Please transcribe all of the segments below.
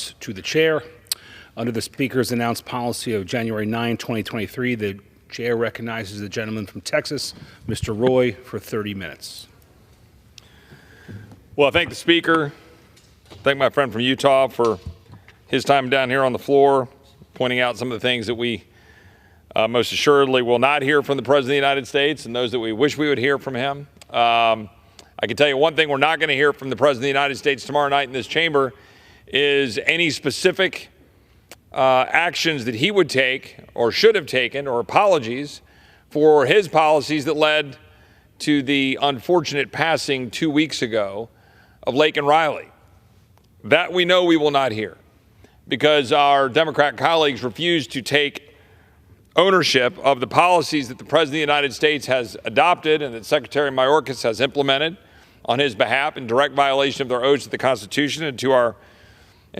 comments to the chair. Under the Speaker's announced policy of January 9, 2023, the chair recognizes the gentleman from Texas, Mr. Roy, for 30 minutes. Well, I thank the Speaker. Thank my friend from Utah for his time down here on the floor, pointing out some of the things that we most assuredly will not hear from the President of the United States and those that we wish we would hear from him. I can tell you one thing we're not going to hear from the President of the United States tomorrow night in this chamber is any specific actions that he would take or should have taken or apologies for his policies that led to the unfortunate passing 2 weeks ago of Laken Riley. That we know we will not hear because our Democrat colleagues refuse to take ownership of the policies that the President of the United States has adopted and that Secretary Mayorkas has implemented on his behalf in direct violation of their oaths to the Constitution and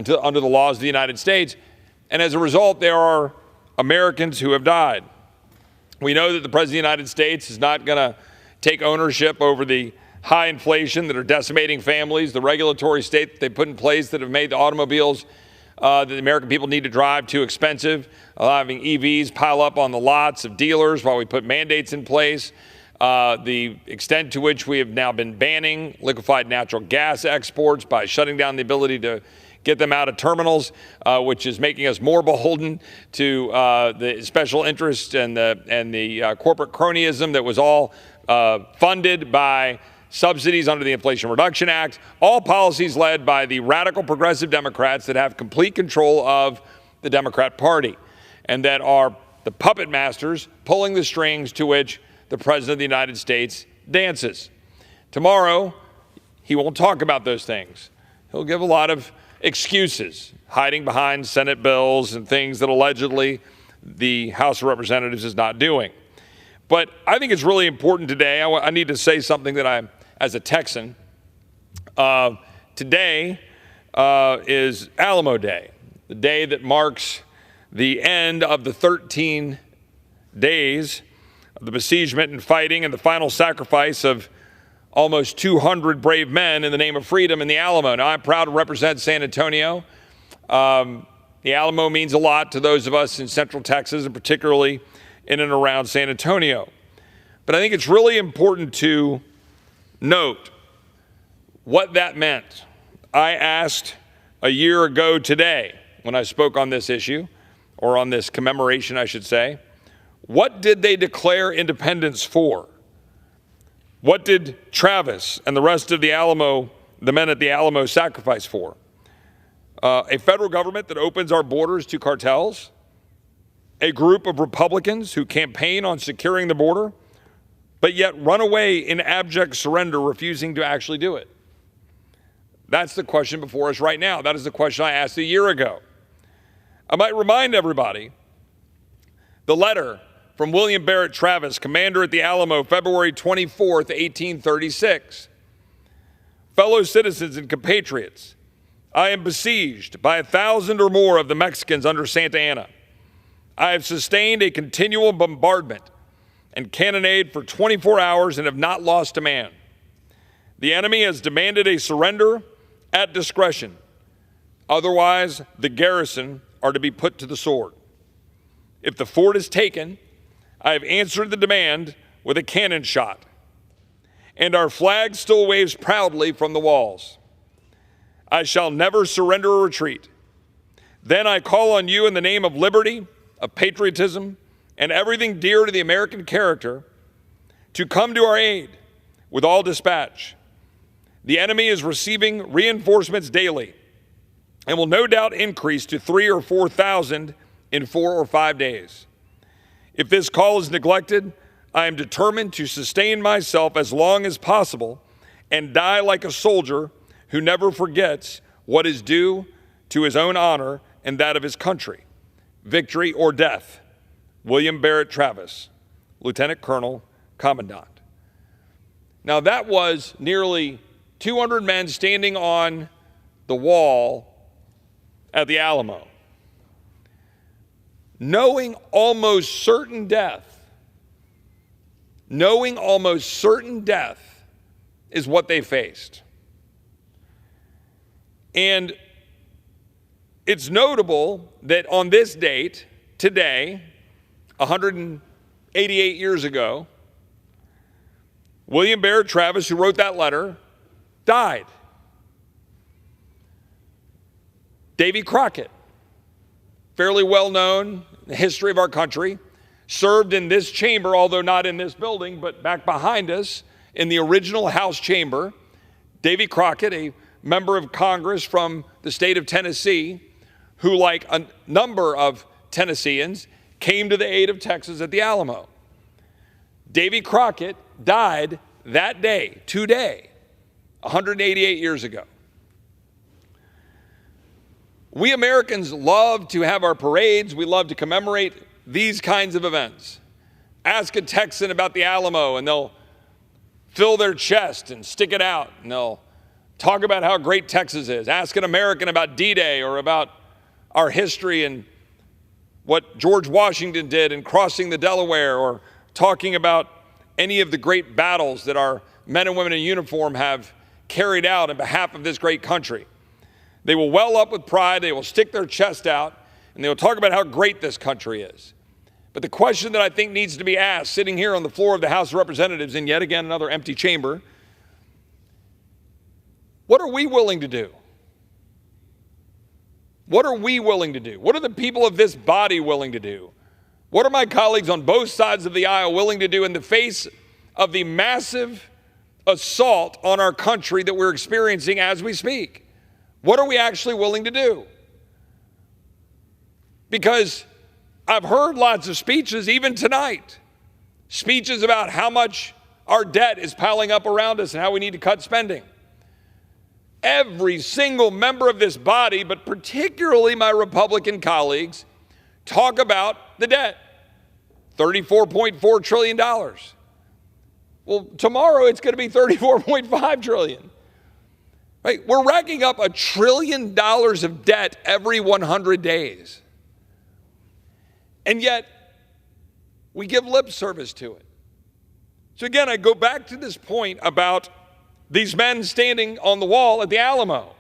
under the laws of the United States. And as a result, there are Americans who have died. We know that the President of the United States is not going to take ownership over the high inflation that are decimating families, the regulatory state that they put in place that have made the automobiles that the American people need to drive too expensive, allowing EVs pile up on the lots of dealers while we put mandates in place, the extent to which we have now been banning liquefied natural gas exports by shutting down the ability to get them out of terminals, which is making us more beholden to the special interest and the corporate cronyism that was all funded by subsidies under the Inflation Reduction Act, all policies led by the radical progressive Democrats that have complete control of the Democrat Party and that are the puppet masters pulling the strings to which the President of the United States dances. Tomorrow, he won't talk about those things. He'll give a lot of excuses, hiding behind Senate bills and things that allegedly the House of Representatives is not doing. But I think it's really important today. I need to say something that as a Texan, today is Alamo Day, the day that marks the end of the 13 days of the besiegement and fighting and the final sacrifice of almost 200 brave men in the name of freedom in the Alamo. Now, I'm proud to represent San Antonio. The Alamo means a lot to those of us in Central Texas, and particularly in and around San Antonio. But I think it's really important to note what that meant. I asked a year ago today when I spoke on this issue, or on this commemoration, I should say, what did they declare independence for? What did Travis and the rest of the Alamo, the men at the Alamo, sacrifice for? A federal government that opens our borders to cartels? A group of Republicans who campaign on securing the border, but yet run away in abject surrender, refusing to actually do it? That's the question before us right now. That is the question I asked a year ago. I might remind everybody the letter from William Barrett Travis, commander at the Alamo, February 24th, 1836. Fellow citizens and compatriots, I am besieged by 1,000 or more of the Mexicans under Santa Anna. I have sustained a continual bombardment and cannonade for 24 hours and have not lost a man. The enemy has demanded a surrender at discretion. Otherwise, the garrison are to be put to the sword. If the fort is taken, I have answered the demand with a cannon shot, and our flag still waves proudly from the walls. I shall never surrender or retreat. Then I call on you in the name of liberty, of patriotism, and everything dear to the American character to come to our aid with all dispatch. The enemy is receiving reinforcements daily and will no doubt increase to 3,000 or 4,000 in 4 or 5 days. If this call is neglected, I am determined to sustain myself as long as possible and die like a soldier who never forgets what is due to his own honor and that of his country. Victory or death. William Barrett Travis, Lieutenant Colonel, Commandant. Now that was nearly 200 men standing on the wall at the Alamo, knowing almost certain death is what they faced. And it's notable that on this date, today, 188 years ago, William Barrett Travis, who wrote that letter, died. Davy Crockett, fairly well known in the history of our country, served in this chamber, although not in this building, but back behind us in the original House chamber. Davy Crockett, a member of Congress from the state of Tennessee, who, like a number of Tennesseans, came to the aid of Texas at the Alamo. Davy Crockett died that day, today, 188 years ago. We Americans love to have our parades. We love to commemorate these kinds of events. Ask a Texan about the Alamo, and they'll fill their chest and stick it out, and they'll talk about how great Texas is. Ask an American about D-Day or about our history and what George Washington did in crossing the Delaware, or talking about any of the great battles that our men and women in uniform have carried out on behalf of this great country. They will well up with pride, they will stick their chest out, and they will talk about how great this country is. But the question that I think needs to be asked, sitting here on the floor of the House of Representatives in yet again another empty chamber, what are we willing to do? What are we willing to do? What are the people of this body willing to do? What are my colleagues on both sides of the aisle willing to do in the face of the massive assault on our country that we're experiencing as we speak? What are we actually willing to do? Because I've heard lots of speeches, even tonight, speeches about how much our debt is piling up around us and how we need to cut spending. Every single member of this body, but particularly my Republican colleagues, talk about the debt, $34.4 trillion. Well, tomorrow it's going to be $34.5 trillion. Right? We're racking up $1 trillion of debt every 100 days. And yet, we give lip service to it. So again, I go back to this point about these men standing on the wall at the Alamo,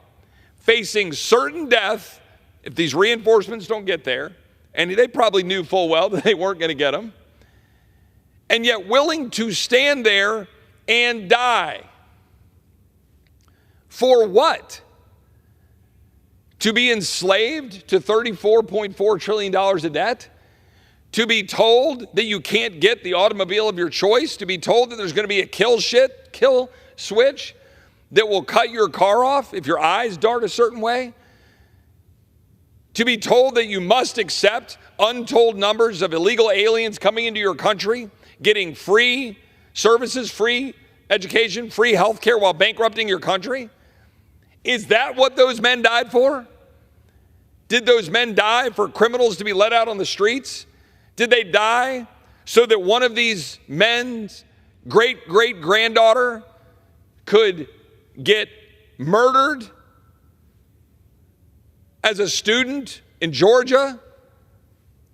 facing certain death if these reinforcements don't get there, and they probably knew full well that they weren't going to get them, and yet willing to stand there and die. For what? To be enslaved to $34.4 trillion of debt? To be told that you can't get the automobile of your choice? To be told that there's going to be a kill switch that will cut your car off if your eyes dart a certain way? To be told that you must accept untold numbers of illegal aliens coming into your country, getting free services, free education, free health care while bankrupting your country? Is that what those men died for? Did those men die for criminals to be let out on the streets? Did they die so that one of these men's great-great-granddaughter could get murdered as a student in Georgia?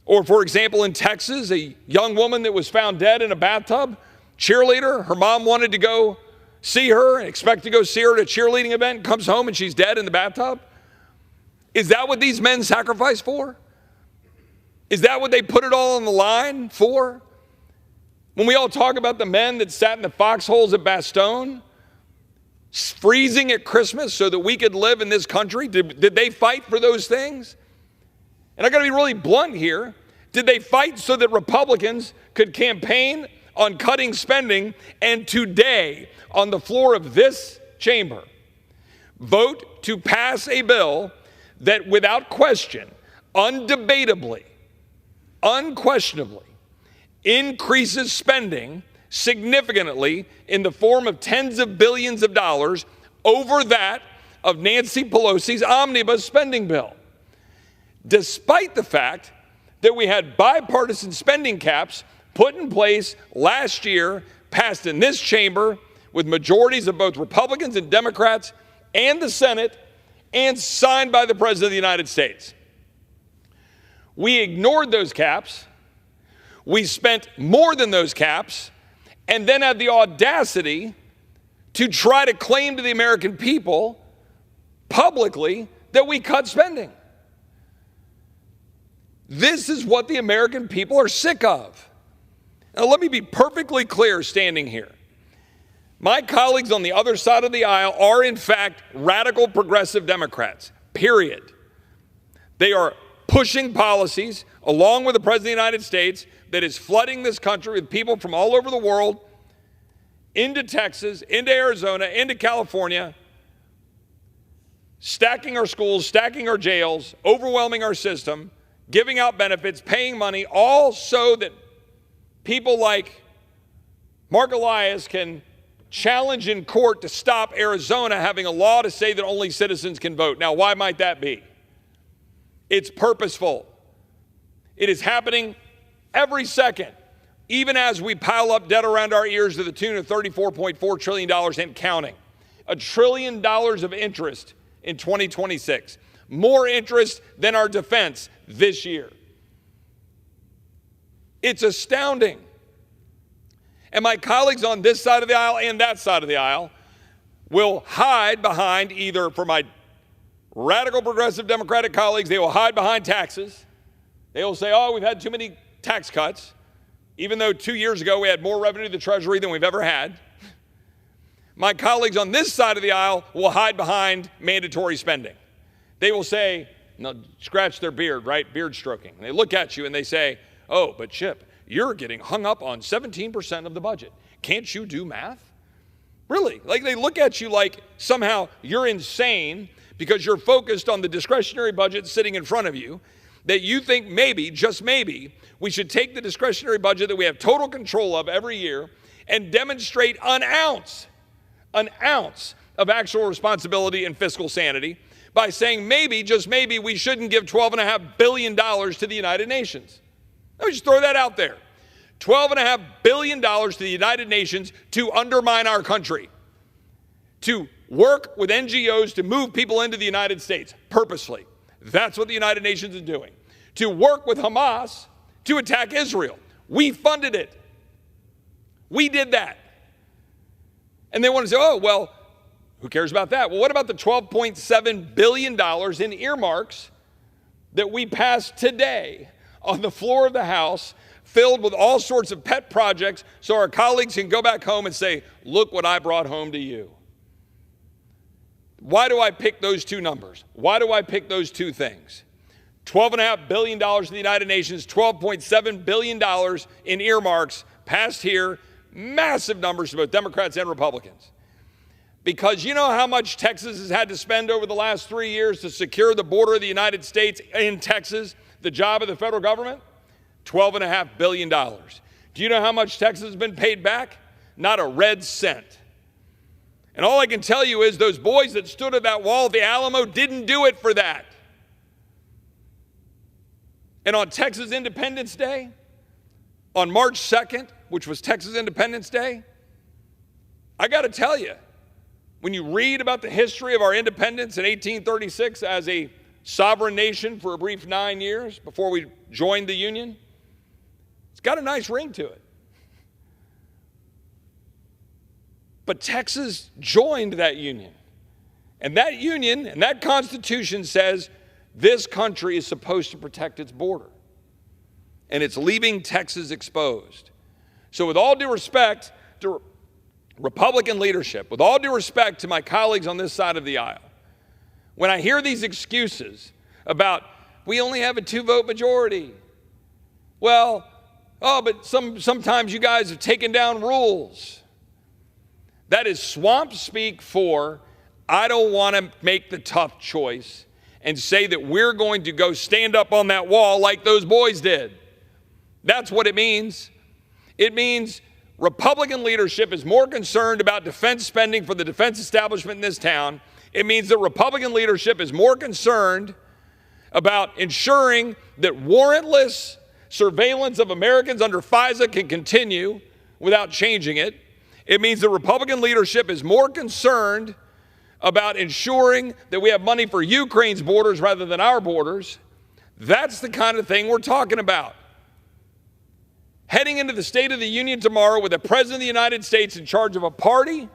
Or, for example, in Texas, a young woman that was found dead in a bathtub, cheerleader. Her mom wanted to go see her and expect to go see her at a cheerleading event, comes home and she's dead in the bathtub. Is that what these men sacrifice for? Is that what they put it all on the line for? When we all talk about the men that sat in the foxholes at Bastogne, freezing at Christmas so that we could live in this country, did they fight for those things? And I got to be really blunt here. Did they fight so that Republicans could campaign on cutting spending and today, on the floor of this chamber, vote to pass a bill that without question, undebatably, unquestionably, increases spending significantly in the form of tens of billions of dollars over that of Nancy Pelosi's omnibus spending bill, despite the fact that we had bipartisan spending caps put in place last year, passed in this chamber with majorities of both Republicans and Democrats and the Senate, and signed by the President of the United States. We ignored those caps. We spent more than those caps, and then had the audacity to try to claim to the American people publicly that we cut spending. This is what the American people are sick of. Now, let me be perfectly clear standing here. My colleagues on the other side of the aisle are, in fact, radical progressive Democrats, period. They are pushing policies, along with the President of the United States, that is flooding this country with people from all over the world into Texas, into Arizona, into California, stacking our schools, stacking our jails, overwhelming our system, giving out benefits, paying money, all so that people like Mark Elias can challenge in court to stop Arizona having a law to say that only citizens can vote. Now, why might that be? It's purposeful. It is happening every second, even as we pile up debt around our ears to the tune of $34.4 trillion and counting. $1 trillion of interest in 2026. More interest than our defense this year. It's astounding. And my colleagues on this side of the aisle and that side of the aisle will hide behind either, for my radical progressive Democratic colleagues, they will hide behind taxes. They will say, oh, we've had too many tax cuts, even though 2 years ago we had more revenue to the Treasury than we've ever had. My colleagues on this side of the aisle will hide behind mandatory spending. They will say, no, scratch their beard, right? Beard stroking. And they look at you and they say, oh, but Chip, you're getting hung up on 17% of the budget. Can't you do math? Really? Like they look at you like somehow you're insane because you're focused on the discretionary budget sitting in front of you, that you think maybe, just maybe, we should take the discretionary budget that we have total control of every year and demonstrate an ounce of actual responsibility and fiscal sanity by saying maybe, just maybe, we shouldn't give $12.5 billion to the United Nations. Let me just throw that out there. $12.5 billion to the United Nations to undermine our country, to work with NGOs to move people into the United States purposely. That's what the United Nations is doing. To work with Hamas to attack Israel. We funded it. We did that. And they want to say, oh, well, who cares about that? Well, what about the $12.7 billion in earmarks that we passed today on the floor of the House, filled with all sorts of pet projects so our colleagues can go back home and say, look what I brought home to you? Why do I pick those two numbers? Why do I pick those two things? $12.5 billion to the United Nations, $12.7 billion in earmarks passed here, massive numbers to both Democrats and Republicans. Because you know how much Texas has had to spend over the last 3 years to secure the border of the United States in Texas, the job of the federal government? $12.5 billion. Do you know how much Texas has been paid back? Not a red cent. And all I can tell you is those boys that stood at that wall at the Alamo didn't do it for that. And on Texas Independence Day, on March 2nd, which was Texas Independence Day, I got to tell you, when you read about the history of our independence in 1836 as a sovereign nation for a brief 9 years before we joined the Union, it's got a nice ring to it. But Texas joined that union. And that union and that Constitution says this country is supposed to protect its border. And it's leaving Texas exposed. So with all due respect to Republican leadership, with all due respect to my colleagues on this side of the aisle, when I hear these excuses about we only have a 2-vote majority, well, oh, but sometimes you guys have taken down rules. That is swamp speak for I don't want to make the tough choice and say that we're going to go stand up on that wall like those boys did. That's what it means. It means Republican leadership is more concerned about defense spending for the defense establishment in this town. It means that Republican leadership is more concerned about ensuring that warrantless surveillance of Americans under FISA can continue without changing it. It means that Republican leadership is more concerned about ensuring that we have money for Ukraine's borders rather than our borders. That's the kind of thing we're talking about. Heading into the State of the Union tomorrow with the President of the United States in charge of a party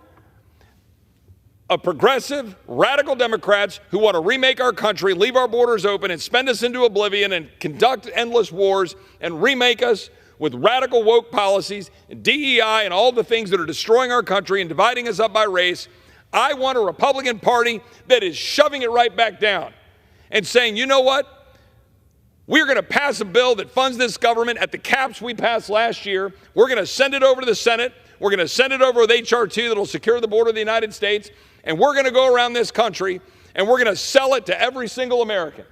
of progressive, radical Democrats who want to remake our country, leave our borders open, and spend us into oblivion and conduct endless wars and remake us with radical woke policies and DEI and all the things that are destroying our country and dividing us up by race. I want a Republican Party that is shoving it right back down and saying, you know what? We're going to pass a bill that funds this government at the caps we passed last year. We're going to send it over to the Senate. We're going to send it over with H.R. 2 that will secure the border of the United States. And we're going to go around this country and we're going to sell it to every single American.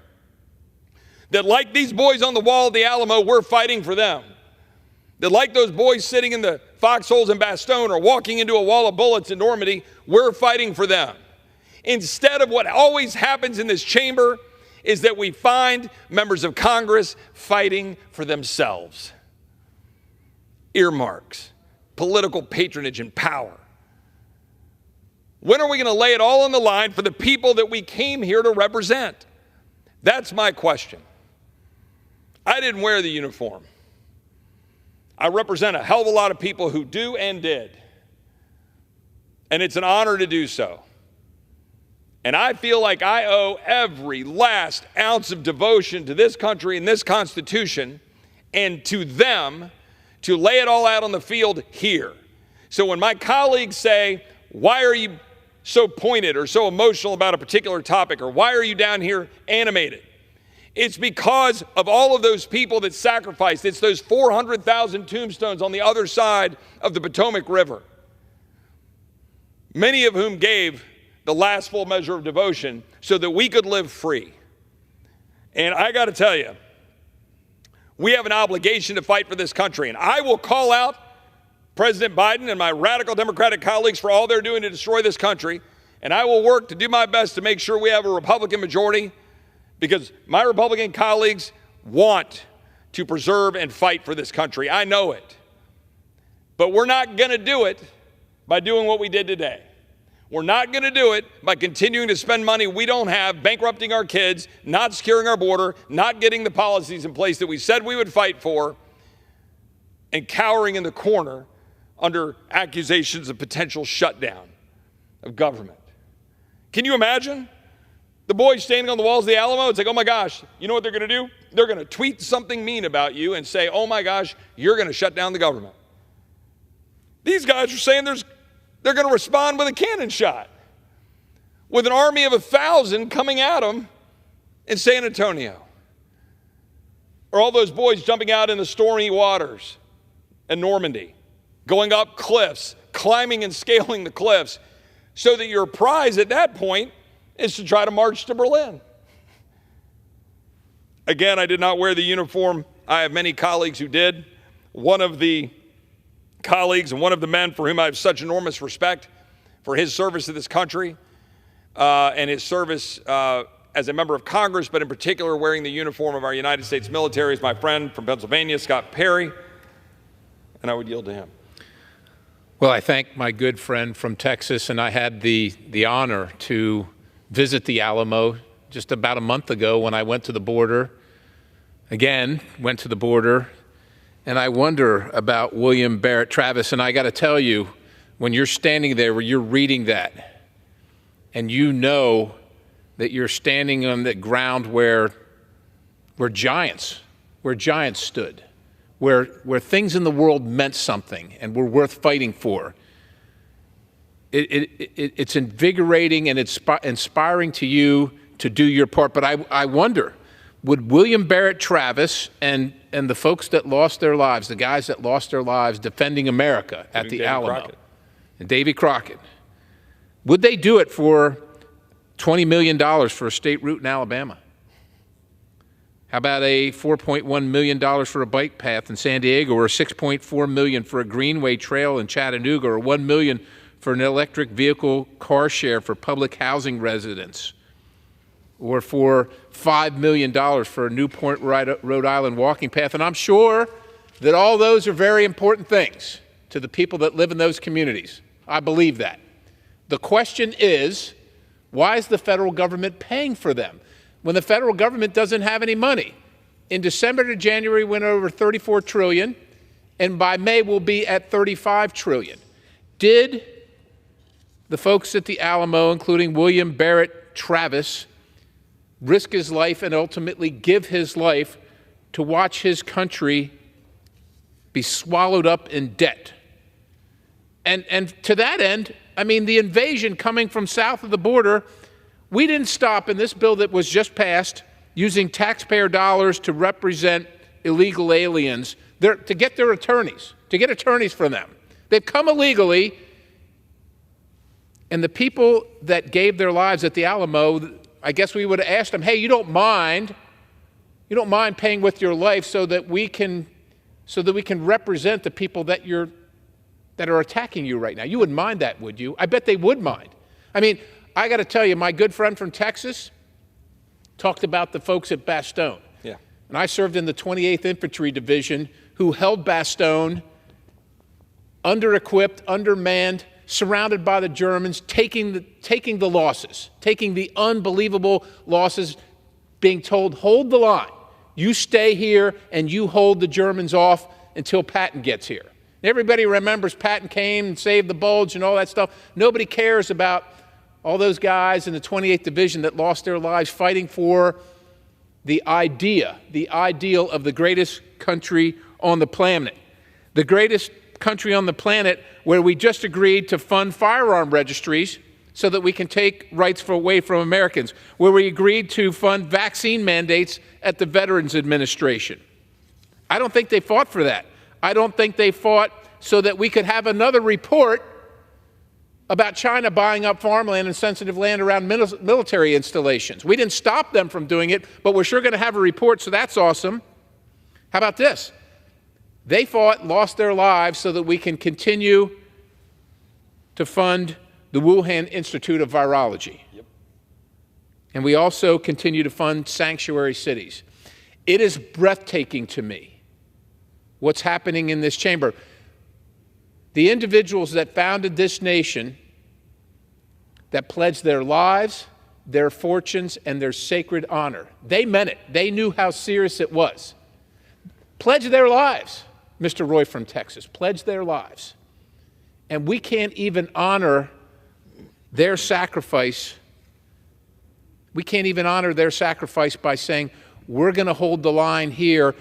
That like these boys on the wall at the Alamo, we're fighting for them. That like those boys sitting in the foxholes in Bastogne or walking into a wall of bullets in Normandy, we're fighting for them. Instead of what always happens in this chamber is that we find members of Congress fighting for themselves. Earmarks, political patronage and power. When are we going to lay it all on the line for the people that we came here to represent? That's my question. I didn't wear the uniform. I represent a hell of a lot of people who do and did. And it's an honor to do so. And I feel like I owe every last ounce of devotion to this country and this Constitution and to them to lay it all out on the field here. So when my colleagues say, why are you so pointed or so emotional about a particular topic, or why are you down here animated? It's because of all of those people that sacrificed. It's those 400,000 tombstones on the other side of the Potomac River, many of whom gave the last full measure of devotion so that we could live free. And I got to tell you, we have an obligation to fight for this country. And I will call out President Biden and my radical Democratic colleagues for all they're doing to destroy this country. And I will work to do my best to make sure we have a Republican majority, because my Republican colleagues want to preserve and fight for this country. I know it. But we're not going to do it by doing what we did today. We're not going to do it by continuing to spend money we don't have, bankrupting our kids, not securing our border, not getting the policies in place that we said we would fight for, and cowering in the corner under accusations of potential shutdown of government. Can you imagine? The boys standing on the walls of the Alamo, it's like, oh my gosh, you know what they're going to do? They're going to tweet something mean about you and say, oh my gosh, you're going to shut down the government. These guys are saying they're going to respond with a cannon shot, with an army of 1,000 coming at them in San Antonio. Or all those boys jumping out in the stormy waters in Normandy, going up cliffs, climbing and scaling the cliffs, so that your prize at that point is to try to march to Berlin. Again, I did not wear the uniform. I have many colleagues who did. One of the colleagues and one of the men for whom I have such enormous respect for his service to this country and his service as a member of Congress, but in particular wearing the uniform of our United States military, is my friend from Pennsylvania, Scott Perry, and I would yield to him. Well, I thank my good friend from Texas, and I had the honor to visit the Alamo just about a month ago when I went to the border. Again, went to the border, and I wonder about William Barrett Travis. And I got to tell you, when you're standing there, where you're reading that, and you know that you're standing on the ground where giants stood, where things in the world meant something and were worth fighting for. It's invigorating and it's inspiring to you to do your part. But I wonder, would William Barrett Travis and the folks that lost their lives, the guys that lost their lives defending America at the Alamo, and Davy Crockett, would they do it for $20 million for a state route in Alabama? How about a $4.1 million for a bike path in San Diego, or $6.4 million for a greenway trail in Chattanooga, or $1 million for an electric vehicle car share for public housing residents, or for $5 million for a Newport, Rhode Island walking path? And I'm sure that all those are very important things to the people that live in those communities. I believe that. The question is, why is the federal government paying for them when the federal government doesn't have any money? In December to January, we went over $34 trillion, and by May we'll be at $35 trillion. Did the folks at the Alamo, including William Barrett Travis, risk his life and ultimately give his life to watch his country be swallowed up in debt. And to that end, I mean, the invasion coming from south of the border, we didn't stop in this bill that was just passed using taxpayer dollars to represent illegal aliens, to get their attorneys, to get attorneys for them. They've come illegally, and the people that gave their lives at the Alamo, I guess we would have asked them, hey, you don't mind paying with your life so that we can represent the people that are attacking you right now. You wouldn't mind that, would you? I bet they would mind. I mean, I got to tell you, my good friend from Texas talked about the folks at Bastogne. Yeah. And I served in the 28th Infantry Division who held Bastogne, under-equipped, undermanned, surrounded by the Germans, taking the losses, taking the unbelievable losses, being told, hold the line. You stay here and you hold the Germans off until Patton gets here. Everybody remembers Patton came and saved the Bulge and all that stuff. Nobody cares about all those guys in the 28th Division that lost their lives fighting for the ideal of the greatest country on the planet. The greatest country on the planet where we just agreed to fund firearm registries so that we can take rights away from Americans, where we agreed to fund vaccine mandates at the Veterans Administration. I don't think they fought for that. I don't think they fought so that we could have another report about China buying up farmland and sensitive land around military installations. We didn't stop them from doing it, but we're sure going to have a report, so that's awesome. How about this? They fought, lost their lives so that we can continue to fund the Wuhan Institute of Virology. Yep. And we also continue to fund sanctuary cities. It is breathtaking to me what's happening in this chamber. The individuals that founded this nation, that pledged their lives, their fortunes, and their sacred honor, they meant it. They knew how serious it was. Pledged their lives, Mr. Roy from Texas, pledged their lives. And we can't even honor their sacrifice. We can't even honor their sacrifice by saying, we're going to hold the line here.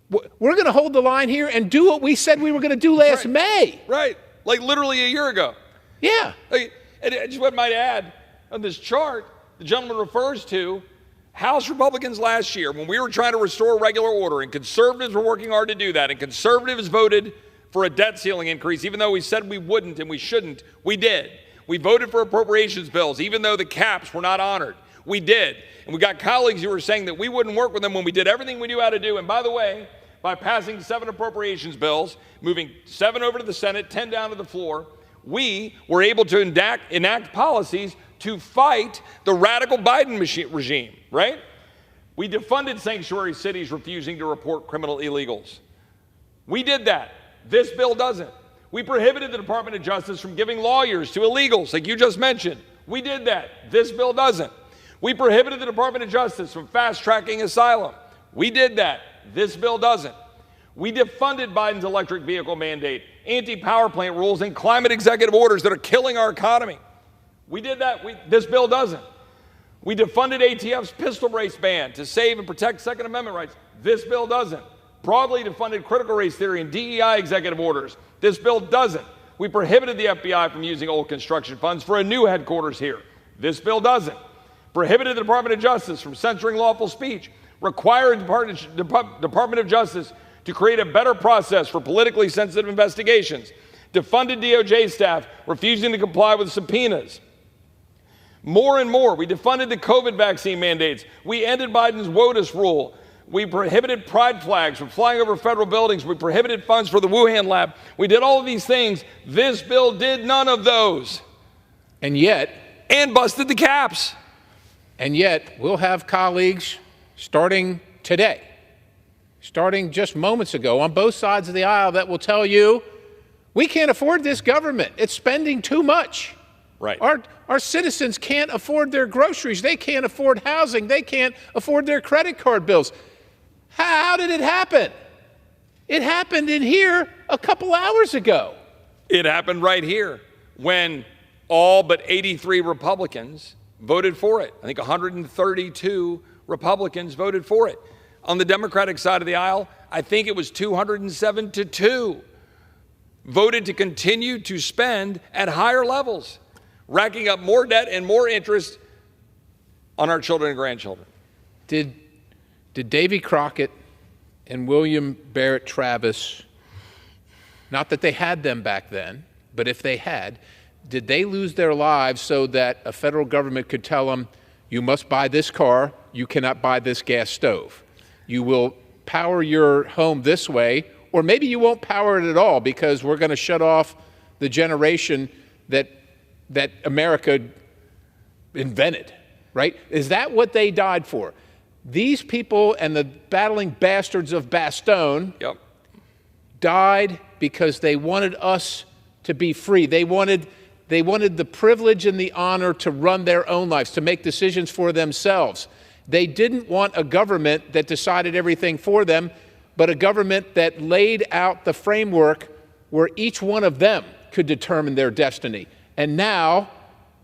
We're going to hold the line here and do what we said we were going to do last May. Right. Like literally a year ago. Yeah. And I just might add, on this chart, the gentleman refers to House Republicans last year when we were trying to restore regular order, and conservatives were working hard to do that, and conservatives voted for a debt ceiling increase, even though we said we wouldn't and we shouldn't. We did. We voted for appropriations bills, even though the caps were not honored. We did. And we got colleagues who were saying that we wouldn't work with them when we did everything we knew how to do. And by the way, by passing 7 appropriations bills, moving 7 over to the Senate, 10 down to the floor, we were able to enact policies to fight the radical Biden regime, right? We defunded sanctuary cities refusing to report criminal illegals. We did that. This bill doesn't. We prohibited the Department of Justice from giving lawyers to illegals, like you just mentioned. We did that. This bill doesn't. We prohibited the Department of Justice from fast-tracking asylum. We did that. This bill doesn't. We defunded Biden's electric vehicle mandate, anti-power plant rules, and climate executive orders that are killing our economy. We did that. This bill doesn't. We defunded ATF's pistol race ban to save and protect Second Amendment rights. This bill doesn't. Broadly defunded critical race theory and DEI executive orders. This bill doesn't. We prohibited the FBI from using old construction funds for a new headquarters here. This bill doesn't. Prohibited the Department of Justice from censoring lawful speech. Required the Department of Justice to create a better process for politically sensitive investigations. Defunded DOJ staff refusing to comply with subpoenas. More and more, we defunded the COVID vaccine mandates. We ended Biden's WOTUS rule. We prohibited pride flags from flying over federal buildings. We prohibited funds for the Wuhan lab. We did all of these things. This bill did none of those. And yet, and busted the caps. And yet, we'll have colleagues starting today, starting just moments ago on both sides of the aisle that will tell you, we can't afford this government. It's spending too much. Right. Our citizens can't afford their groceries. They can't afford housing. They can't afford their credit card bills. How did it happen? It happened in here a couple hours ago. It happened right here when all but 83 Republicans voted for it. I think 132 Republicans voted for it. On the Democratic side of the aisle, I think it was 207 to 2 voted to continue to spend at higher levels, racking up more debt and more interest on our children and grandchildren. Did Davy Crockett and William Barrett Travis, not that they had them back then, but if they had, did they lose their lives so that a federal government could tell them, you must buy this car, you cannot buy this gas stove? You will power your home this way, or maybe you won't power it at all because we're going to shut off the generation that America invented, right? Is that what they died for? These people and the battling bastards of Bastogne died because they wanted us to be free. They wanted the privilege and the honor to run their own lives, to make decisions for themselves. They didn't want a government that decided everything for them, but a government that laid out the framework where each one of them could determine their destiny. And now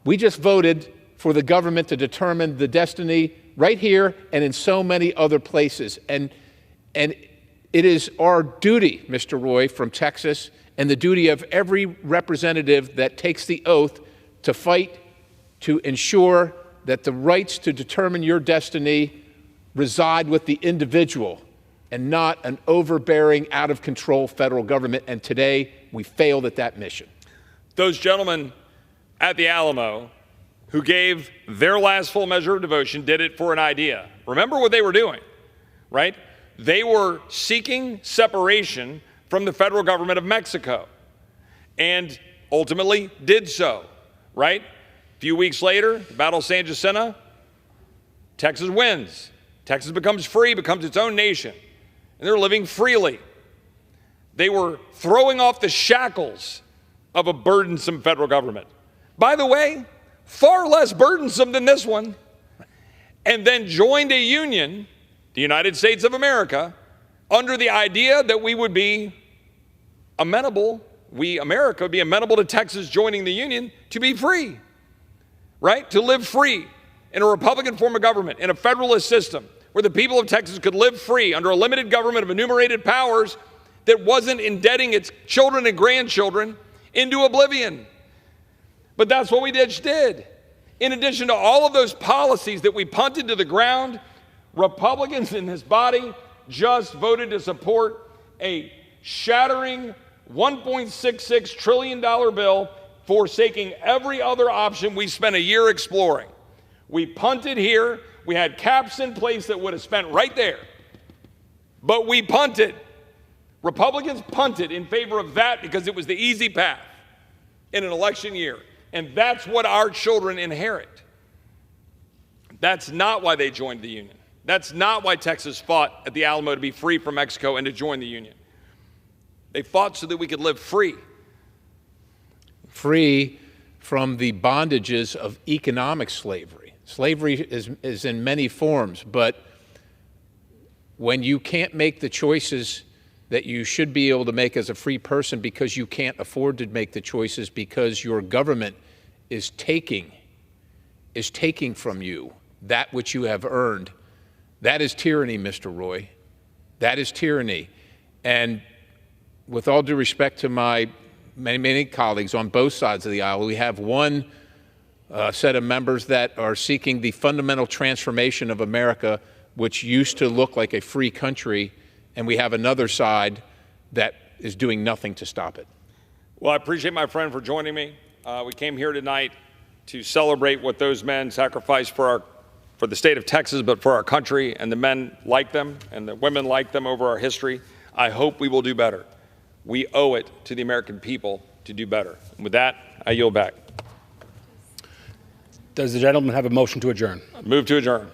we just voted for the government to determine the destiny right here and in so many other places. And it is our duty, Mr. Roy, from Texas, and the duty of every representative that takes the oath to fight to ensure that the rights to determine your destiny reside with the individual and not an overbearing, out-of-control federal government. And today, we failed at that mission. Those gentlemen at the Alamo who gave their last full measure of devotion did it for an idea. Remember what they were doing, right? They were seeking separation from the federal government of Mexico and ultimately did so, right? A few weeks later, the Battle of San Jacinto, Texas wins. Texas becomes free, becomes its own nation, and they're living freely. They were throwing off the shackles of a burdensome federal government. By the way, far less burdensome than this one, and then joined a union, the United States of America, under the idea that we would be amenable, America would be amenable to Texas joining the union to be free, right? To live free in a Republican form of government, in a federalist system, where the people of Texas could live free under a limited government of enumerated powers that wasn't indebting its children and grandchildren into oblivion. But that's what we did. In addition to all of those policies that we punted to the ground, Republicans in this body just voted to support a shattering $1.66 trillion bill, forsaking every other option we spent a year exploring. We punted here. We had caps in place that would have spent right there. But we punted. Republicans punted in favor of that because it was the easy path in an election year. And that's what our children inherit. That's not why they joined the union. That's not why Texas fought at the Alamo to be free from Mexico and to join the union. They fought so that we could live free. Free from the bondages of economic slavery. Slavery is in many forms, but when you can't make the choices that you should be able to make as a free person because you can't afford to make the choices because your government is taking from you that which you have earned, that is tyranny, Mr. Roy. That is tyranny. And with all due respect to my many colleagues on both sides of the aisle, we have one set of members that are seeking the fundamental transformation of America, which used to look like a free country, and we have another side that is doing nothing to stop it. Well, I appreciate my friend for joining me. We came here tonight to celebrate what those men sacrificed for the state of Texas, but for our country, and the men like them and the women like them over our history. I hope we will do better. We owe it to the American people to do better. And with that, I yield back. Does the gentleman have a motion to adjourn? Move to adjourn.